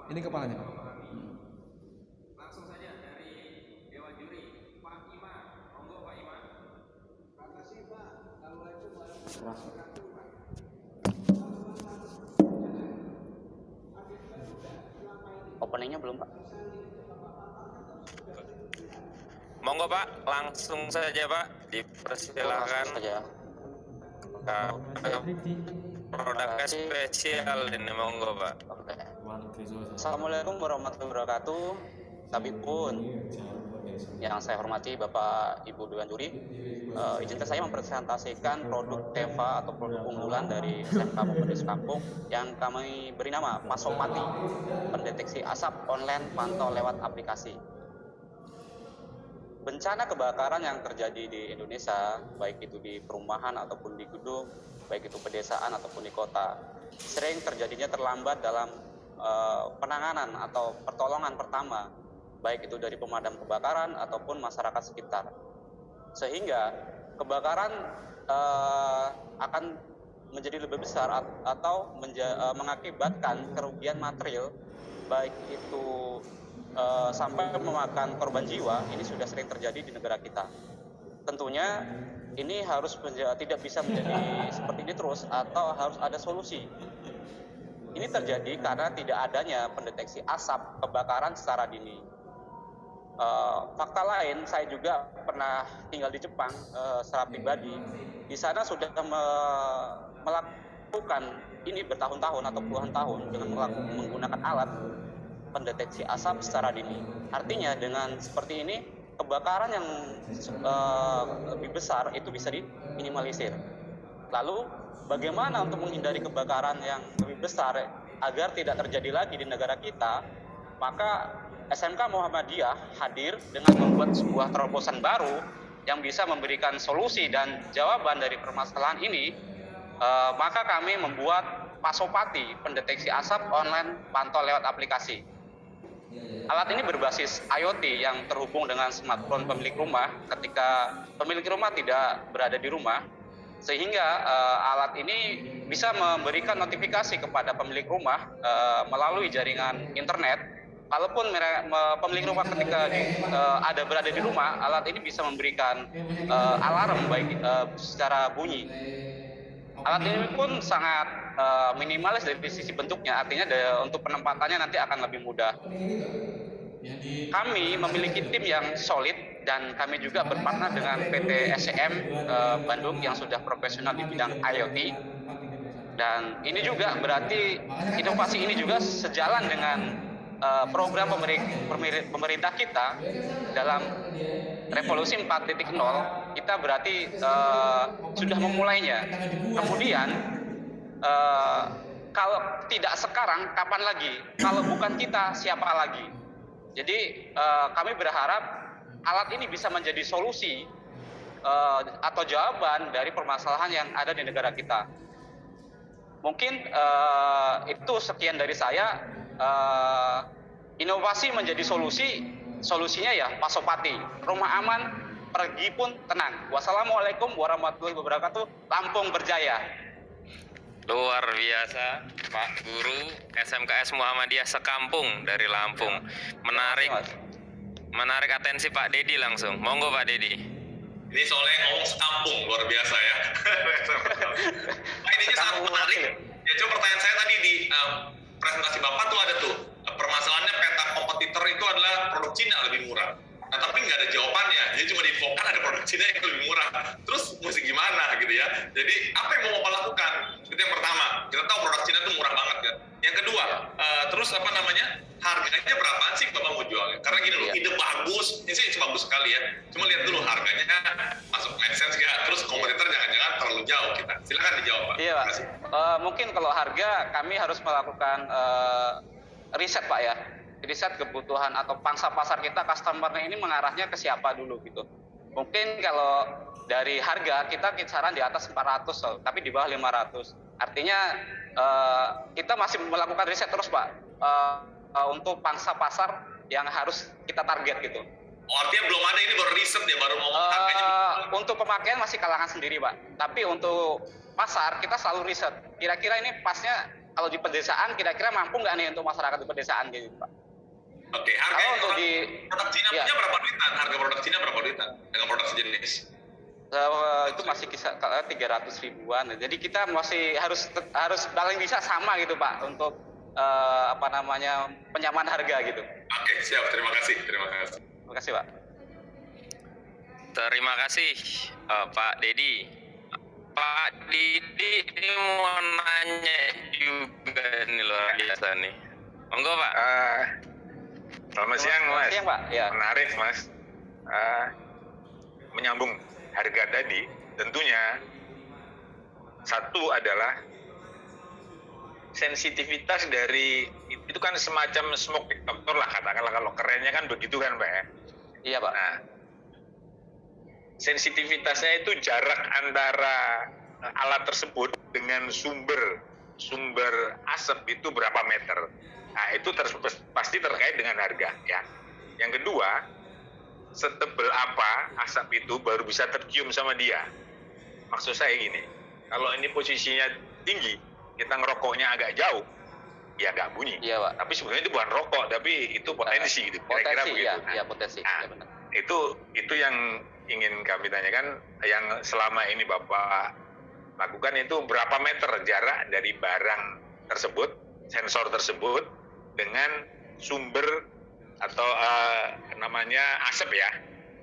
Ini kepalanya Pak. Langsung saja dari Dewan Juri, Pak Ima. Monggo Pak Ima. Makasih Pak. Assalamualaikum warahmatullahi wabarakatuh. Openingnya belum Pak? Monggo Pak, langsung saja Pak, dipersilakan. Produknya spesial ini, monggo Pak. Oke. Assalamualaikum warahmatullahi wabarakatuh. Tapi pun yang saya hormati Bapak Ibu Dewan Juri, izinkan saya mempresentasikan produk TEVA atau produk unggulan dari SMK Pemerintah Kampung yang kami beri nama Pasopati, pendeteksi asap online pantau lewat aplikasi. Bencana kebakaran yang terjadi di Indonesia, baik itu di perumahan ataupun di gedung, baik itu pedesaan ataupun di kota, sering terjadinya terlambat dalam penanganan atau pertolongan pertama, baik itu dari pemadam kebakaran ataupun masyarakat sekitar. Sehingga kebakaran akan menjadi lebih besar atau mengakibatkan kerugian material, baik itu sampai memakan korban jiwa. Ini sudah sering terjadi di negara kita. Tentunya ini harus tidak bisa menjadi seperti ini terus, atau harus ada solusi. Ini terjadi karena tidak adanya pendeteksi asap kebakaran secara dini. Fakta lain, saya juga pernah tinggal di Jepang secara pribadi. Di sana sudah melakukan ini bertahun-tahun atau puluhan tahun dengan menggunakan alat pendeteksi asap secara dini. Artinya dengan seperti ini, kebakaran yang lebih besar itu bisa diminimalisir. Lalu bagaimana untuk menghindari kebakaran yang lebih besar agar tidak terjadi lagi di negara kita? Maka SMK Muhammadiyah hadir dengan membuat sebuah terobosan baru yang bisa memberikan solusi dan jawaban dari permasalahan ini. Maka kami membuat Pasopati, pendeteksi asap online pantau lewat aplikasi. Alat ini berbasis IoT yang terhubung dengan smartphone pemilik rumah ketika pemilik rumah tidak berada di rumah, sehingga alat ini bisa memberikan notifikasi kepada pemilik rumah melalui jaringan internet. Kalaupun pemilik rumah ketika ada berada di rumah, alat ini bisa memberikan alarm baik secara bunyi. Alat ini pun sangat minimalis dari sisi bentuknya, artinya untuk penempatannya nanti akan lebih mudah. Kami memiliki tim yang solid dan kami juga berpartner dengan PT SCM Bandung yang sudah profesional di bidang IoT. Dan ini juga berarti inovasi ini juga sejalan dengan program pemerintah kita dalam revolusi 4.0. Kita berarti sudah memulainya. Kemudian kalau tidak sekarang, kapan lagi? Kalau bukan kita, siapa lagi? Jadi kami berharap alat ini bisa menjadi solusi atau jawaban dari permasalahan yang ada di negara kita. Mungkin itu sekian dari saya. Inovasi menjadi solusinya ya Pasopati. Rumah aman, pergi pun tenang. Wassalamualaikum warahmatullahi wabarakatuh. Lampung berjaya. Luar biasa Pak Guru SMKS Muhammadiyah sekampung dari Lampung. Menarik atensi Pak Dedi langsung. Monggo Pak Dedi. Ini soalnya ngomong sekampung, luar biasa ya. Nah, ini sangat menarik. Ya, cuma pertanyaan saya tadi di presentasi Bapak tuh ada tuh, permasalahannya peta kompetitor itu adalah produk Cina lebih murah. Nah, tapi nggak ada jawabannya. Jadi cuma diinfokan ada produk Cina yang lebih murah. Terus mesti gimana gitu ya. Jadi apa yang mau Bapak lakukan? Itu yang pertama. Kita tahu produk Cina itu murah banget kan. Yang kedua, terus apa namanya? Harganya berapaan sih Bapak mau jualnya? Karena gini loh, ide bagus. Ini sih bagus sekali ya. Cuma lihat dulu harganya masuk make sense nggak? Terus kompetitor jangan-jangan terlalu jauh kita. Silakan dijawab Pak. Iya Pak. Mungkin kalau harga kami harus melakukan riset Pak ya. Riset kebutuhan atau pangsa pasar kita, customer-nya ini mengarahnya ke siapa dulu gitu. Mungkin kalau dari harga kita kisaran di atas 400 tapi di bawah 500. Artinya kita masih melakukan riset terus Pak untuk pangsa pasar yang harus kita target gitu. Oh, artinya belum ada, ini baru riset ya, baru ngomong harganya. Untuk pemakaian masih kalangan sendiri Pak. Tapi untuk pasar kita selalu riset. Kira-kira ini pasnya kalau di pedesaan kira-kira mampu nggak nih untuk masyarakat di pedesaan gitu Pak? Oke, harga Kalau untuk produk Cina ya. punya berapa duitan? Harga produk Cina berapa duitan dengan produk sejenis? Itu masih kisar 300 ribuan. Jadi kita masih harus paling bisa sama gitu Pak untuk penyamaan harga gitu. Oke, siap. Terima kasih. Terima kasih Pak. Terima kasih Pak Dedi. Pak Didi ini mau nanya juga nih, luar biasa nih. Monggo Pak. Selamat siang Mas. Selamat siang Pak. Ya. Menarik Mas. Menyambung harga tadi, tentunya satu adalah sensitivitas dari itu kan semacam smoke detector lah katakanlah, kalau kerennya kan begitu kan Pak ya. Iya Pak. Nah, sensitivitasnya itu jarak antara alat tersebut dengan sumber asap itu berapa meter. Nah, itu pasti terkait dengan harga ya. Yang kedua, setebal apa asap itu baru bisa tercium sama dia. Maksud saya gini, kalau ini posisinya tinggi, kita ngerokoknya agak jauh, ya nggak bunyi. Iya Pak. Tapi sebenarnya itu bukan rokok, tapi itu potensi gitu. Kira-kira Potensi begitu. ya, potensi. Nah, Ya, benar. itu yang ingin kami tanyakan, yang selama ini Bapak lakukan itu berapa meter jarak dari barang tersebut, sensor tersebut dengan sumber atau namanya asap ya,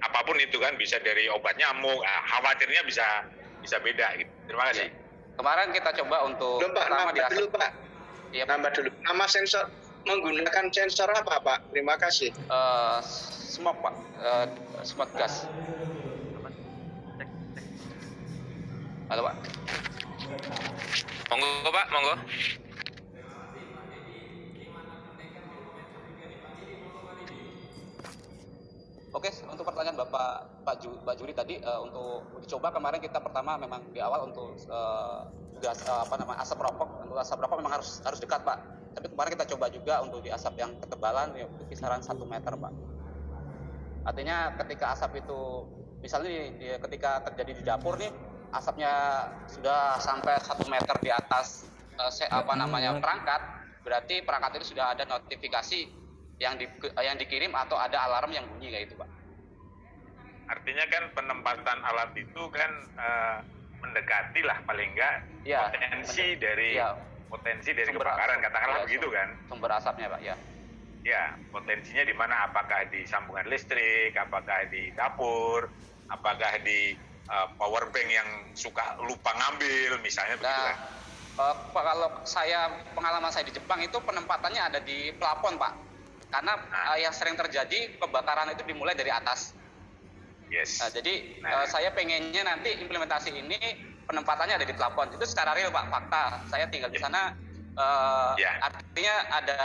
apapun itu kan, bisa dari obat nyamuk, khawatirnya bisa beda gitu. Terima kasih. Kemarin kita coba untuk Belum Pak, pertama nambah dulu Pak. Iya, Nambah dulu. Nama sensor, menggunakan sensor apa Pak? Terima kasih. smoke Pak, smoke gas. Halo Pak. Monggo Pak, monggo. Oke, untuk pertanyaan Pak Juri tadi, untuk dicoba kemarin kita pertama memang di awal untuk asap rokok. Untuk asap rokok memang harus dekat Pak. Tapi kemarin kita coba juga untuk di asap yang ketebalan ya, kisaran 1 meter Pak. Artinya ketika asap itu misalnya ketika terjadi di dapur nih, asapnya sudah sampai 1 meter di atas perangkat, berarti perangkat itu sudah ada notifikasi yang dikirim atau ada alarm yang bunyi kayak itu Pak. Artinya kan penempatan alat itu kan mendekati lah paling enggak Ya, potensi dari sumber kebakaran, asap. katakanlah Ya, begitu kan. Sumber asapnya Pak, ya. Ya, potensinya di mana? Apakah di sambungan listrik, apakah di dapur, apakah di power bank yang suka lupa ngambil, misalnya begitu kan. Kalau pengalaman saya di Jepang itu penempatannya ada di plafon Pak, karena yang sering terjadi kebakaran itu dimulai dari atas. Yes. Jadi saya pengennya nanti implementasi ini penempatannya ada di plafon. Itu secara real Pak, fakta. Saya tinggal di sana. Artinya ada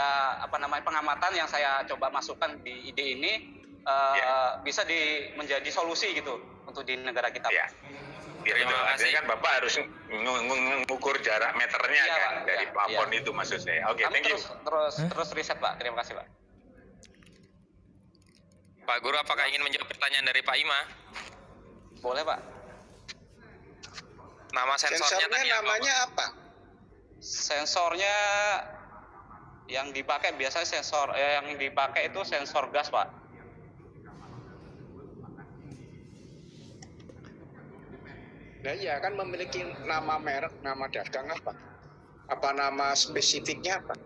pengamatan yang saya coba masukkan di ide ini bisa menjadi solusi gitu untuk di negara kita. Ya. Terima kasih. Kan Bapak harus mengukur jarak meternya Iya, kan Pak. dari Iya, plafon iya. itu maksud saya. Oke, Kami thank you. terus riset Pak. Terima kasih Pak. Pak Guru, apakah ingin menjawab pertanyaan dari Pak Ima? Boleh Pak. Nama sensornya tadi namanya apa? Sensornya yang dipakai biasanya yang dipakai itu sensor gas Pak. Nah iya kan memiliki nama merek, nama dagang apa? Apa nama spesifiknya apa?